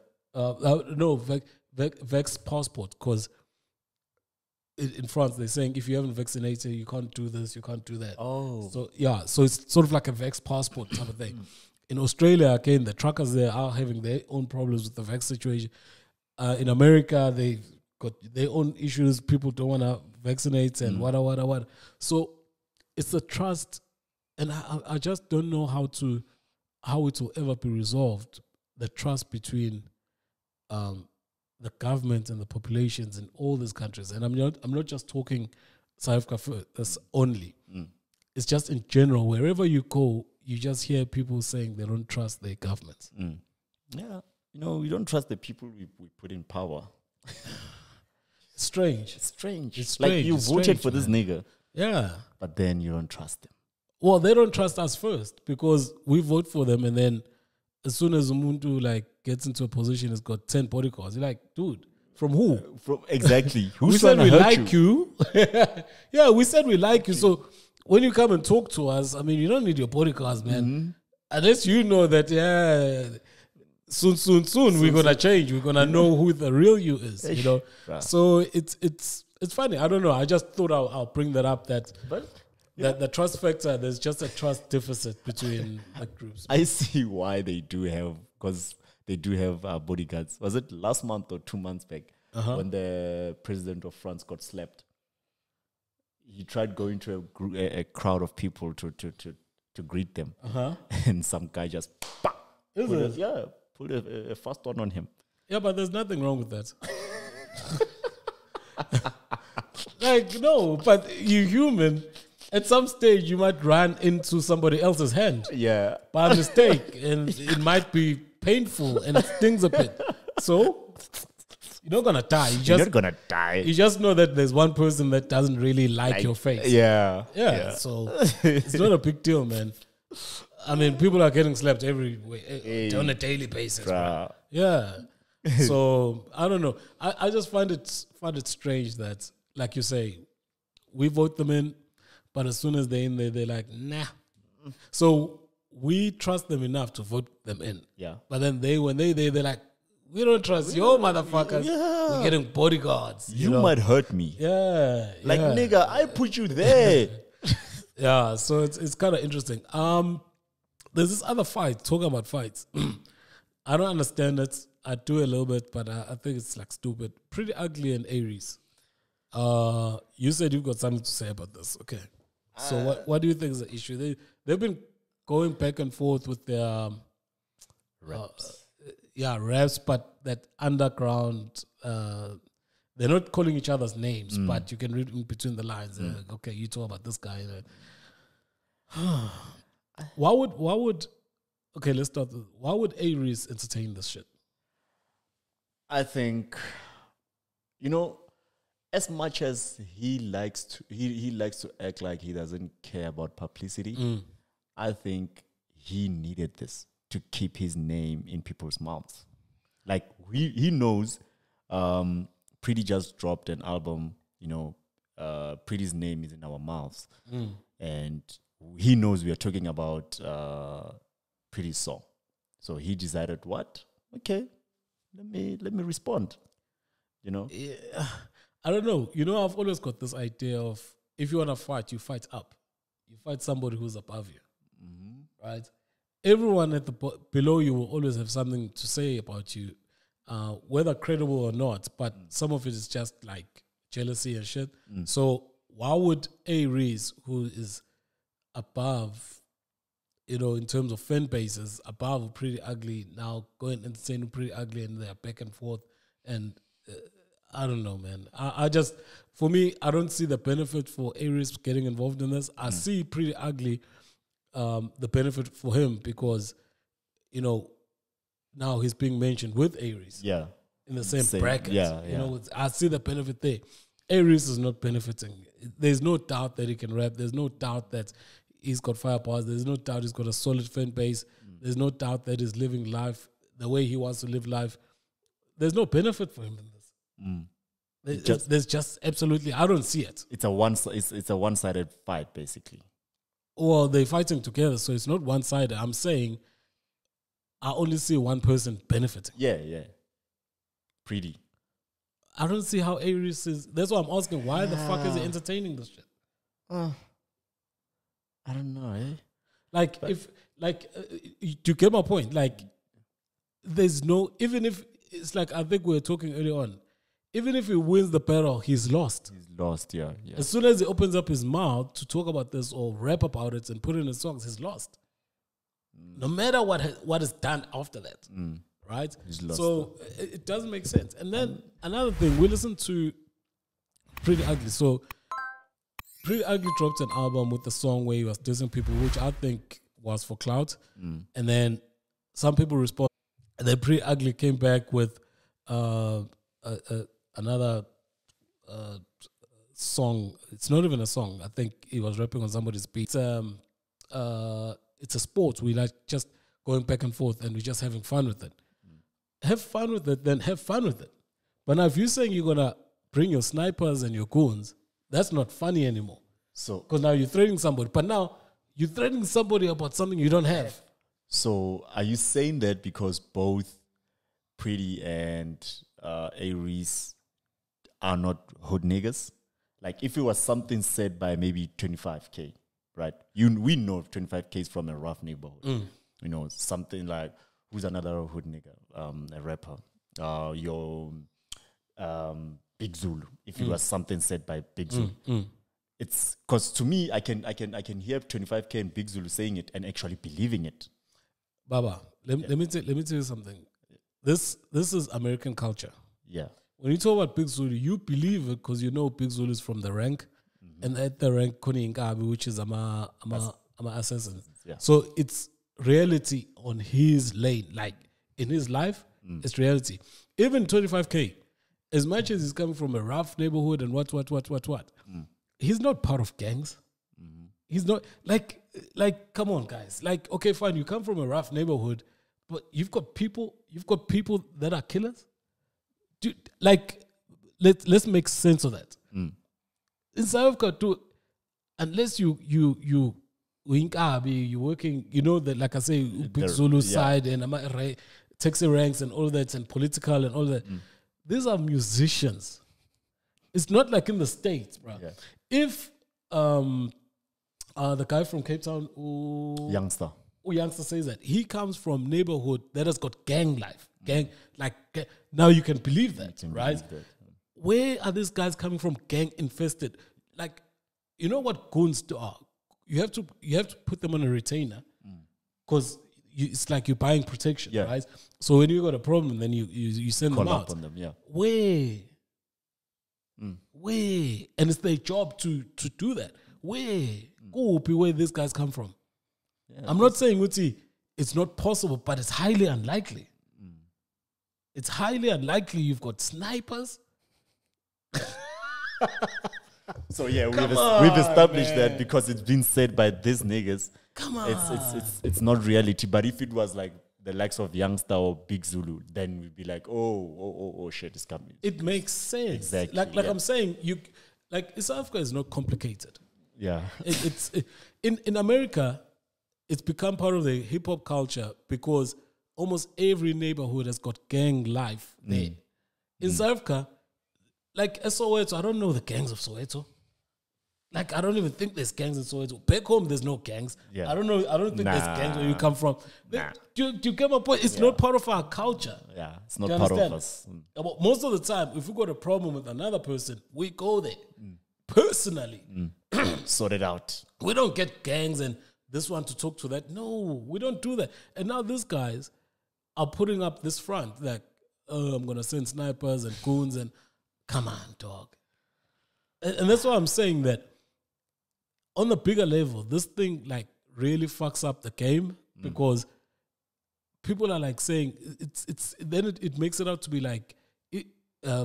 Speaker 2: Vax passport, because in France they're saying if you haven't vaccinated, you can't do this, you can't do that. Oh, so it's sort of like a vax passport type of thing. In Australia, again, the truckers there are having their own problems with the vax situation. In America, they've got their own issues. People don't want to vaccinate and what. So it's the trust, and I just don't know how it will ever be resolved. The trust between the government and the populations in all these countries, and I'm not just talking South Africa only. It's just in general, wherever you go, you just hear people saying they don't trust their governments.
Speaker 1: Yeah, we don't trust the people we put in power.
Speaker 2: Strange.
Speaker 1: It's strange. Like you voted for this nigga, but then you don't trust them.
Speaker 2: Well, they don't trust us first because we vote for them, and then as soon as Umuntu like gets into a position, has got 10 bodyguards. You're like, dude, from who?
Speaker 1: Exactly.
Speaker 2: We said we like you. Yeah, we said we like you. So when you come and talk to us, I mean, you don't need your bodyguards, man. Unless you know that, soon we're gonna change. We're gonna know who the real you is. You know.
Speaker 1: Right.
Speaker 2: So it's funny. I don't know. I just thought I'll bring that up. That the trust factor. There's just a trust deficit between the groups.
Speaker 1: I see why they do have, because they do have bodyguards. Was it last month or 2 months back when the president of France got slapped? He tried going to a crowd of people to greet them, and some guy just pulled a fast one on him.
Speaker 2: Yeah, but there's nothing wrong with that. Like, no, but you're human. At some stage, you might run into somebody else's hand.
Speaker 1: Yeah.
Speaker 2: By mistake. And it might be painful and it stings a bit. So, you're not going to die.
Speaker 1: You're not going to die.
Speaker 2: You just know that there's one person that doesn't really like your face.
Speaker 1: Yeah.
Speaker 2: So, it's not a big deal, man. I mean, people are getting slapped every way, on a daily basis. Right? Yeah. So I don't know. I just find it strange that, like you say, we vote them in, but as soon as they're in there, they're like, nah. So we trust them enough to vote them in.
Speaker 1: Yeah.
Speaker 2: But then when they're like, we don't trust your motherfuckers. Yeah. We're getting bodyguards.
Speaker 1: You might hurt me.
Speaker 2: Yeah.
Speaker 1: Like, nigga, I put you there.
Speaker 2: Yeah. So it's kind of interesting. There's this other fight, talking about fights. I don't understand it. I do a little bit, but I think it's like stupid. Priddy Ugly and A-Reece. You said you've got something to say about this. Okay. So what do you think is the issue? They've been going back and forth with their
Speaker 1: raps.
Speaker 2: Raps, but that underground, they're not calling each other's names, but you can read in between the lines. Like, okay, you talk about this guy. Why would okay, let's start. Why would A-Reece entertain this shit?
Speaker 1: I think, as much as he likes to act like he doesn't care about publicity, I think he needed this to keep his name in people's mouths. Like, he knows Priddy just dropped an album, Priddy's name is in our mouths. And he knows we are talking about Priddy's song. So he decided, what? Okay, let me respond.
Speaker 2: Yeah. I don't know. I've always got this idea of, if you want to fight, you fight up. You fight somebody who's above you. Right? Everyone at the below you will always have something to say about you, whether credible or not, but some of it is just like jealousy and shit. So why would A-Reece, who is above, in terms of fan bases, above Priddy Ugly, now going and entertaining Priddy Ugly, and they're back and forth, and I don't know, man. I just, for me, I don't see the benefit for A-Reece getting involved in this. I see Priddy Ugly, the benefit for him, because, now he's being mentioned with A-Reece. Yeah. In the same bracket. Yeah. I see the benefit there. A-Reece is not benefiting. There's no doubt that he can rap. There's no doubt that he's got firepower. There's no doubt he's got a solid fan base. There's no doubt that he's living life the way he wants to live life. There's no benefit for him in this. There's just absolutely, I don't see it.
Speaker 1: It's a one-sided fight, basically.
Speaker 2: Well, they're fighting together, so it's not one-sided. I'm saying I only see one person benefiting.
Speaker 1: Yeah. Priddy.
Speaker 2: I don't see how A-Reece is. That's why I'm asking, why the fuck is he entertaining this shit?
Speaker 1: I don't know,
Speaker 2: Like, you get my point. Like, there's no, even if, it's like, I think we were talking earlier on, even if he wins the battle, he's lost. He's
Speaker 1: lost, yeah.
Speaker 2: As soon as he opens up his mouth to talk about this or rap about it and put it in his songs, he's lost. No matter what is done after that, right?
Speaker 1: He's lost.
Speaker 2: So it doesn't make sense. And then another thing, we listened to Priddy Ugly. So Priddy Ugly dropped an album with a song where he was dissing people, which I think was for clout. And then some people responded. And then Priddy Ugly came back with another song. It's not even a song. I think he was rapping on somebody's beat. It's a sport. We like just going back and forth, and we're just having fun with it. Have fun with it, then have fun with it. But now if you're saying you're going to bring your snipers and your goons, that's not funny anymore.
Speaker 1: So,
Speaker 2: because now you're threatening somebody. But now you're threatening somebody about something you don't have.
Speaker 1: So are you saying that because both Priddy and A-Reece are not hood niggas? Like if it was something said by maybe 25K, right? We know 25K is from a rough neighborhood. You know, something like, who's another hood nigga? A rapper. Your Big Zulu. If it was something said by Big Zulu. It's because to me, I can hear 25K and Big Zulu saying it and actually believing it.
Speaker 2: Baba, let me tell you something. This is American culture.
Speaker 1: Yeah.
Speaker 2: When you talk about Big Zulu, you believe it because you know Big Zulu is from the rank, and at the rank Kuni Inkabi, which is ama assassin.
Speaker 1: Yeah.
Speaker 2: So it's reality on his lane, like in his life, it's reality. Even 25K, as much as he's coming from a rough neighborhood and what, he's not part of gangs. He's not like come on guys, like okay fine, you come from a rough neighborhood, but you've got people that are killers. Dude, like let's make sense of that. In South Africa too, unless you working, you know that, like I say, Big Zulu side and taxi ranks and all that and political and all that. These are musicians. It's not like in the States, bro. Yeah. If the guy from Cape Town,
Speaker 1: Youngster
Speaker 2: says that he comes from neighborhood that has got gang life, now you can believe that, right? Believe that. Where are these guys coming from? Gang infested, like you know what goons are. You have to put them on a retainer because it's like you're buying protection, right? So when you got a problem, then you send them out.
Speaker 1: On them,
Speaker 2: Where? And it's their job to do that. Where these guys come from? I'm not saying Uti, it's not possible, but it's highly unlikely. It's highly unlikely you've got snipers.
Speaker 1: So we've established that because it's been said by these niggas.
Speaker 2: Come on,
Speaker 1: it's not reality. But if it was like the likes of Youngster or Big Zulu, then we'd be like, oh shit, it's coming.
Speaker 2: It makes sense.
Speaker 1: Exactly.
Speaker 2: Like I'm saying, South Africa is not complicated.
Speaker 1: Yeah.
Speaker 2: In America, it's become part of the hip hop culture because almost every neighborhood has got gang life there. In South Africa, like Soweto, I don't know the gangs of Soweto. Like, I don't even think there's gangs in Soweto. Back home, there's no gangs. Yeah. I don't know. I don't think there's gangs where you come from. Do you get my point? It's not part of our culture.
Speaker 1: Yeah, it's not part of us.
Speaker 2: Most of the time, if we got a problem with another person, we go there personally.
Speaker 1: Sort it out.
Speaker 2: We don't get gangs and this one to talk to that. No, we don't do that. And now these guys are putting up this front like, I'm going to send snipers and goons and come on, dog. And that's why I'm saying that on the bigger level, this thing like really fucks up the game because people are like saying it makes it out to be like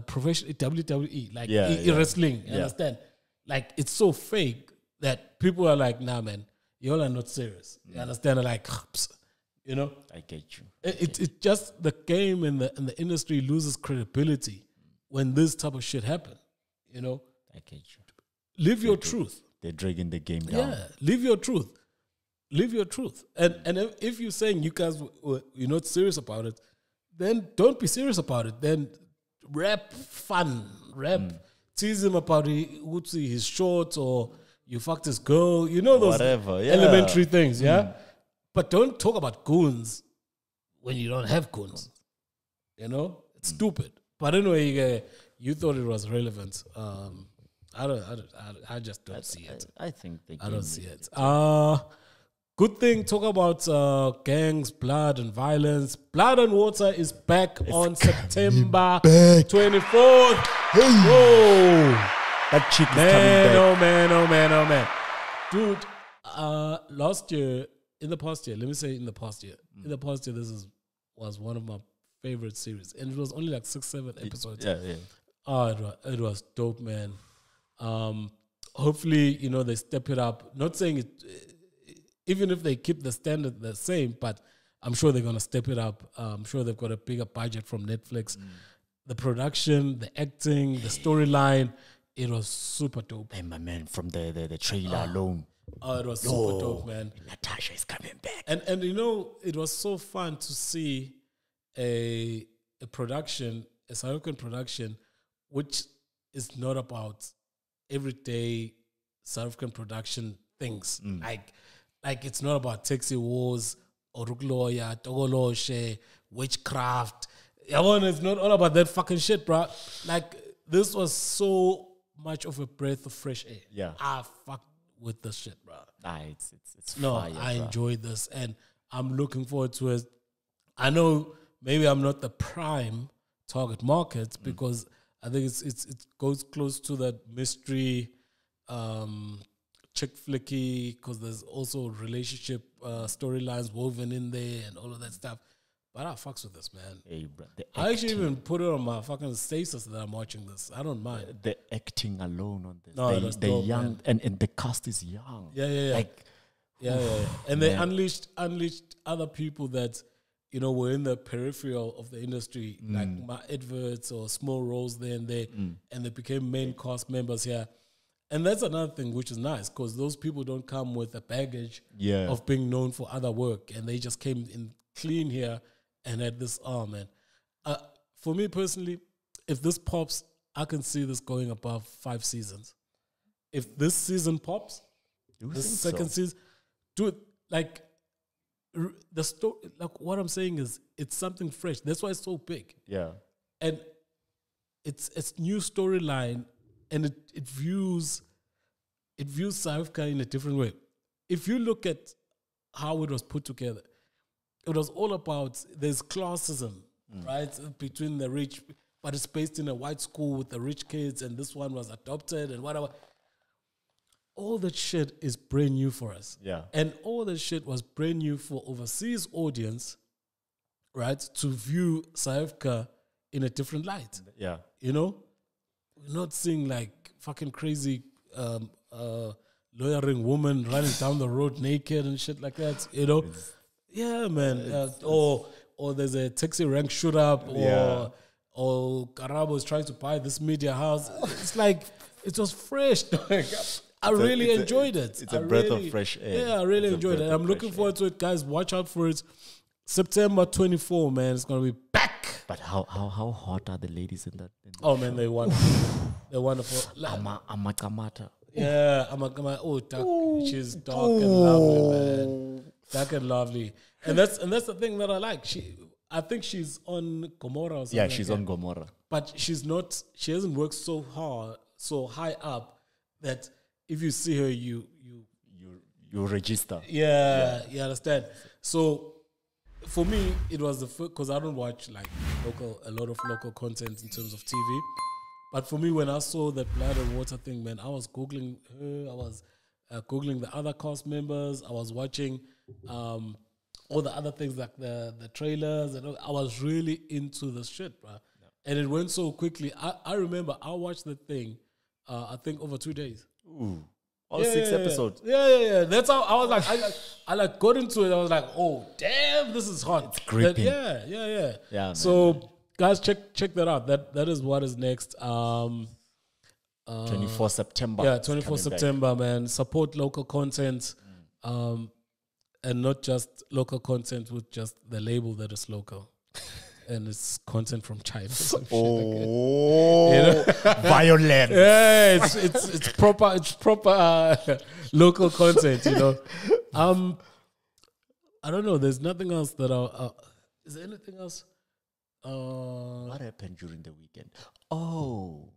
Speaker 2: professional WWE, like wrestling. You understand? Like it's so fake that people are like, nah, man, y'all are not serious. You understand? They're like, you know.
Speaker 1: I get you.
Speaker 2: It's just the game and the industry loses credibility when this type of shit happen. You know.
Speaker 1: I get you.
Speaker 2: Live your truth.
Speaker 1: They're dragging the game down.
Speaker 2: Yeah, live your truth. Live your truth. And if you're saying you guys you're not serious about it, then don't be serious about it. Then rap fun. Tease him about his shorts or you fucked his girl. You know those elementary things, yeah? But don't talk about goons when you don't have goons. You know? It's stupid. But anyway, you thought it was relevant. I just don't see it.
Speaker 1: I think
Speaker 2: I don't see it. Good thing, talk about gangs, blood and violence. Blood and Water is back on September 24th.
Speaker 1: Hey. Whoa. That chick is coming back.
Speaker 2: Oh man. Dude, in the past year, this was one of my favorite series. And it was only like 6-7 episodes.
Speaker 1: Yeah.
Speaker 2: Oh, it was dope, man. Hopefully, they step it up. Not saying it, even if they keep the standard the same, but I'm sure they're gonna step it up. I'm sure they've got a bigger budget from Netflix. The production, the acting, the storyline, it was super dope.
Speaker 1: Hey, my man, from the trailer alone.
Speaker 2: Oh, it was super dope, man.
Speaker 1: Natasha is coming back.
Speaker 2: And you know, it was so fun to see a production, a South African production, which is not about everyday South African production things. Like it's not about taxi wars, orukloya, togoloshe, witchcraft. It's not all about that fucking shit, bro. Like, this was so much of a breath of fresh air.
Speaker 1: Yeah.
Speaker 2: I fuck with this shit, bro.
Speaker 1: It's
Speaker 2: No,
Speaker 1: fire,
Speaker 2: I
Speaker 1: bro.
Speaker 2: enjoyed this, and I'm looking forward to it. I know maybe I'm not the prime target market because I think it goes close to that mystery, chick flicky, because there's also relationship storylines woven in there and all of that stuff. But I fucks with this, man.
Speaker 1: Hey, bro,
Speaker 2: I actually even put it on my fucking status that I'm watching this. I don't mind.
Speaker 1: the acting alone on this.
Speaker 2: No, that's dope,
Speaker 1: young
Speaker 2: man.
Speaker 1: and the cast is young.
Speaker 2: Yeah.
Speaker 1: Like,
Speaker 2: Yeah. And they unleashed other people that, you know, were in the peripheral of the industry, like my adverts or small roles there and there, and they became main cast members here. And that's another thing which is nice, because those people don't come with a baggage of being known for other work, and they just came in clean here and had this man. For me personally, if this pops, I can see this going above 5 seasons. If this season pops, the second season, dude, like the story, like what I'm saying is, it's something fresh. That's why it's so big.
Speaker 1: Yeah.
Speaker 2: And it's new storyline, and it views South Africa in a different way. If you look at how it was put together, it was all about, there's classism, right, between the rich, but it's based in a white school with the rich kids, and this one was adopted and whatever. All that shit is brand new for us.
Speaker 1: Yeah.
Speaker 2: And all that shit was brand new for overseas audience, right, to view South Africa in a different light.
Speaker 1: Yeah.
Speaker 2: You know? We're not seeing like fucking crazy lawyering woman running down the road naked and shit like that, you know? Yeah, man. Or there's a taxi rank shoot up, or Karabo is trying to buy this media house. It's like, it was fresh. I really enjoyed it.
Speaker 1: It's a breath of fresh air.
Speaker 2: Yeah, I really enjoyed it. I'm looking forward to it, guys. Watch out for it. September 24, man. It's going to be back.
Speaker 1: But how hot are the ladies in that?
Speaker 2: Oh, man, they're wonderful. They're wonderful.
Speaker 1: Amakamata.
Speaker 2: Yeah, she's dark and lovely, man. Dark and lovely. And that's the thing that I like. I think she's on Gomorrah or something.
Speaker 1: Yeah, she's on Gomorrah.
Speaker 2: But she hasn't worked so hard, so high up, that if you see her, you
Speaker 1: register.
Speaker 2: Yeah, you understand. So for me, it was the first, because I don't watch like a lot of local content in terms of TV. But for me, when I saw that Blood and Water thing, man, I was Googling her. I was Googling the other cast members. I was watching all the other things, like the trailers. And I was really into the shit, bro. Yeah. And it went so quickly. I remember I watched the thing, I think over 2 days.
Speaker 1: Ooh. All 6 episodes.
Speaker 2: Yeah. That's how I was like, I like got into it. I was like, oh, damn, this is hot.
Speaker 1: It's gripping.
Speaker 2: Yeah.
Speaker 1: Man.
Speaker 2: So, guys, check that out. That is what is next.
Speaker 1: 24 September.
Speaker 2: Yeah, 24 September, man. Support local content, and not just local content with just the label that is local. And it's content from China.
Speaker 1: Violent.
Speaker 2: Yeah, it's proper. It's proper local content. You know. I don't know. There's nothing else that is there anything else?
Speaker 1: What happened during the weekend? Oh,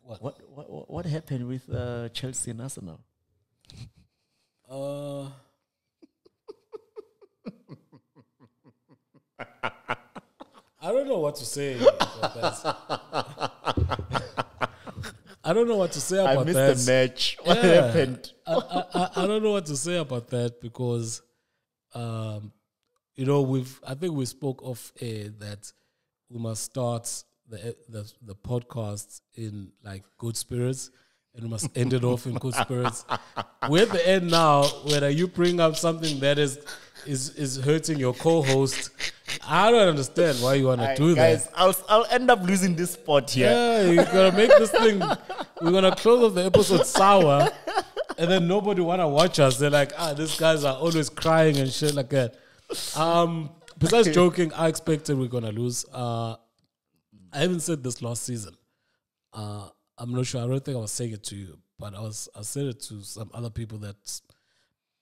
Speaker 1: what happened with Chelsea and Arsenal?
Speaker 2: I don't know what to say about that. I don't know what to say about that.
Speaker 1: I missed the match. What happened?
Speaker 2: I don't know what to say about that because, you know, I think we spoke off air that we must start the podcast in like good spirits, and we must end it off in good spirits. We're at the end now. Whether you bring up something that is hurting your co-host, I don't understand why you want to do
Speaker 1: guys,
Speaker 2: that.
Speaker 1: I'll end up losing this spot here.
Speaker 2: Yeah, you're gonna make this thing. We're gonna close off the episode sour, and then nobody wanna watch us. They're like, these guys are always crying and shit like that. Besides joking, I expected we're gonna lose. I haven't said this last season. I'm not sure. I don't think I was saying it to you, but I said it to some other people that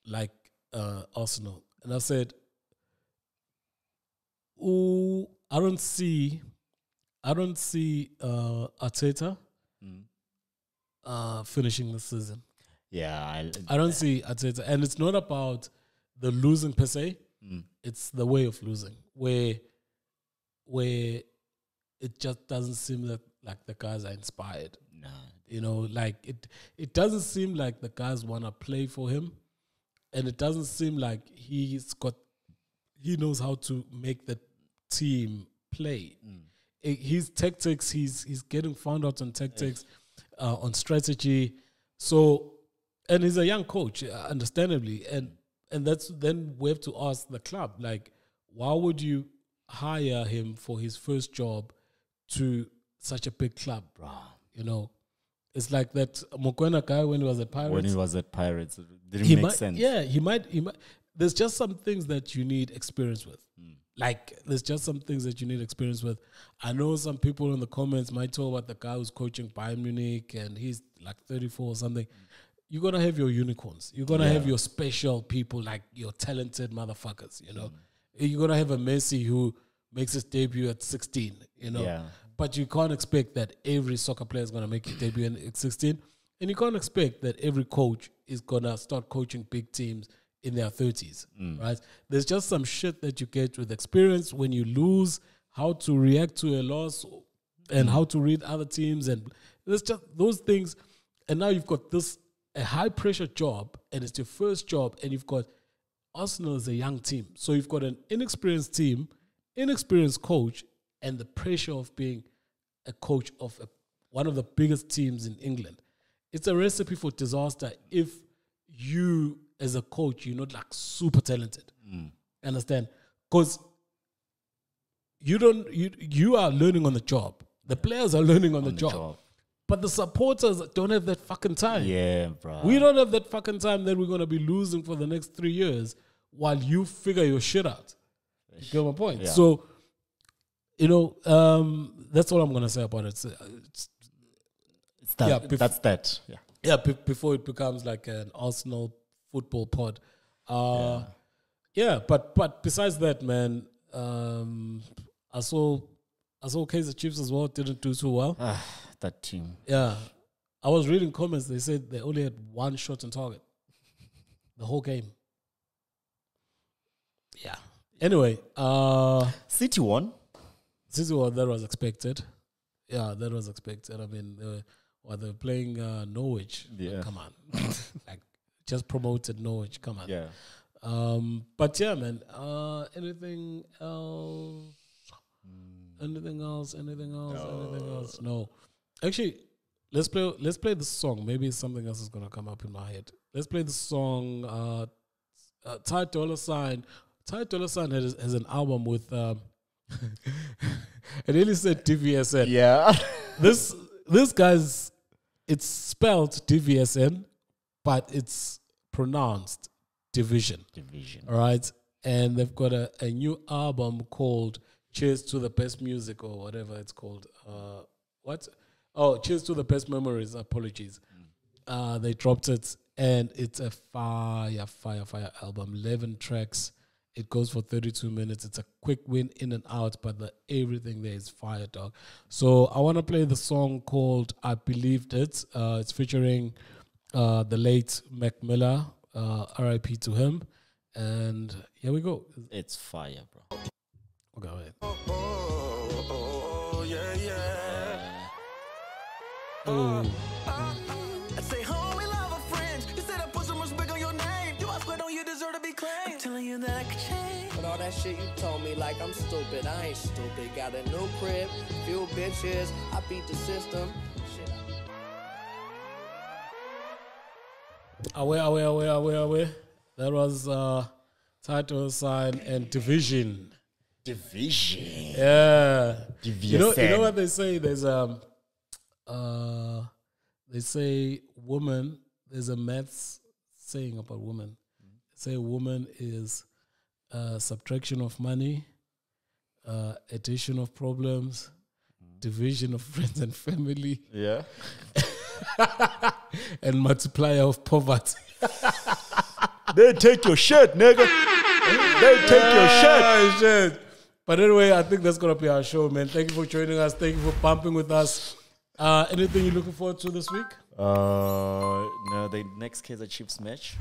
Speaker 2: like Arsenal, and I said, "Oh, I don't see Arteta finishing the season. Yeah, I don't see Arteta, and it's not about the losing per se. It's the way of losing, where it just doesn't seem that like the guys are inspired. Nah, you know, like it doesn't seem like the guys want to play for him, and it doesn't seem like he knows how to make the team play. His tactics, he's getting found out on tactics, on strategy. So, and he's a young coach, understandably, and that's then we have to ask the club, like, why would you hire him for his first job to such a big club, bro? You know, it's like that Mokoena guy when he was at Pirates.
Speaker 1: It didn't make sense.
Speaker 2: Yeah, he might. There's just some things that you need experience with. Like, there's just some things that you need experience with. I know some people in the comments might talk about the guy who's coaching Bayern Munich and he's like 34 or something. You're going to have your unicorns. You're going to have your special people, like your talented motherfuckers, you know. You're going to have a Messi who makes his debut at 16, you know. Yeah. But you can't expect that every soccer player is going to make his debut at 16. And you can't expect that every coach is going to start coaching big teams in their 30s, right? There's just some shit that you get with experience when you lose, how to react to a loss and how to read other teams. And there's just those things. And now you've got a high-pressure job, and it's your first job, and you've got Arsenal as a young team. So you've got an inexperienced team, inexperienced coach, and the pressure of being a coach of one of the biggest teams in England. It's a recipe for disaster if you, as a coach, you're not like super talented. Understand? Because you are learning on the job. The players are learning on the job. But the supporters don't have that fucking time. Yeah, bro. We don't have that fucking time that we're going to be losing for the next 3 years while you figure your shit out. You get my point? Yeah. So, you know, that's all I'm going to say about it.
Speaker 1: That's that. Yeah.
Speaker 2: Yeah, before it becomes like an Arsenal football pod. But besides that, man, I saw Kaizer Chiefs as well, didn't do too well.
Speaker 1: That team.
Speaker 2: Yeah. I was reading comments, they said they only had one shot on target the whole game. Yeah. Anyway,
Speaker 1: City won.
Speaker 2: That was expected. Yeah, that was expected. I mean, they were playing Norwich. Yeah. Come on. Like, just promoted Norwich. Come on.
Speaker 1: Yeah.
Speaker 2: But yeah, man. Anything else? Anything else? No. Actually, let's play the song. Maybe something else is gonna come up in my head. Let's play the song. Ty Dolla $ign. Ty Dolla $ign has an album with. It really said DVSN.
Speaker 1: Yeah.
Speaker 2: This guy's. It's spelled DVSN, but it's pronounced Division. All right, and they've got a new album called Cheers to the Best Music or whatever it's called. What? Oh, Cheers to the Best Memories. Apologies. They dropped it, and it's a fire album. 11 tracks. It goes for 32 minutes. It's a quick win in and out, but everything there is fire, dog. So I want to play the song called I Believed It. It's featuring the late Mac Miller, R.I.P. to him. And here we go.
Speaker 1: It's fire, bro.
Speaker 2: Okay, wait.
Speaker 3: I say home, we love our friends. You said I put some respect on your name. You I swear don't you deserve to be claimed. I'm telling you that I could change.
Speaker 4: But all that shit you told me like I'm stupid. I ain't stupid. Got a new crib, few bitches. I beat the system. Shit.
Speaker 2: Away. That was title, sign, and division.
Speaker 1: Division.
Speaker 2: Yeah.
Speaker 1: DVSN.
Speaker 2: You know what they say? There's they say woman. There's a maths saying about woman. They say woman is subtraction of money, addition of problems, division of friends and family,
Speaker 1: Yeah.
Speaker 2: and multiplier of poverty.
Speaker 1: They take your shit, nigga. They take your shit.
Speaker 2: But anyway, I think that's gonna be our show, man. Thank you for joining us. Thank you for pumping with us. Anything you're looking forward to this week?
Speaker 1: No, the next Kaizer Chiefs match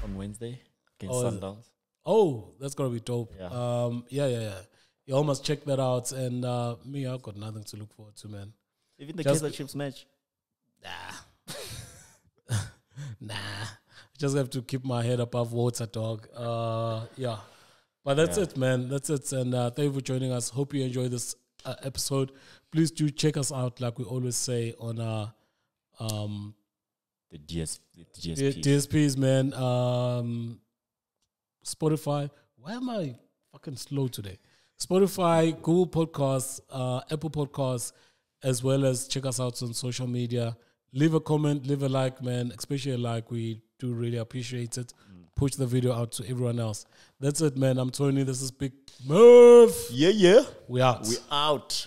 Speaker 1: on Wednesday against Sundowns.
Speaker 2: Oh, that's gonna be dope.
Speaker 1: Yeah.
Speaker 2: Yeah. You all must check that out. And me, I've got nothing to look forward to, man.
Speaker 1: Even the
Speaker 2: Just-
Speaker 1: Kaizer Chiefs match.
Speaker 2: Nah. Just have to keep my head above water, dog. Yeah. But that's it, man. That's it. And thank you for joining us. Hope you enjoy this episode. Please do check us out, like we always say, on
Speaker 1: The DSP.
Speaker 2: DSPs, man. Spotify. Why am I fucking slow today? Spotify, Google Podcasts, Apple Podcasts, as well as check us out on social media. Leave a comment, leave a like, man. Especially a like. We do really appreciate it. Push the video out to everyone else. That's it, man. I'm Tony. This is Big Murph.
Speaker 1: Yeah.
Speaker 2: We out.
Speaker 1: We out.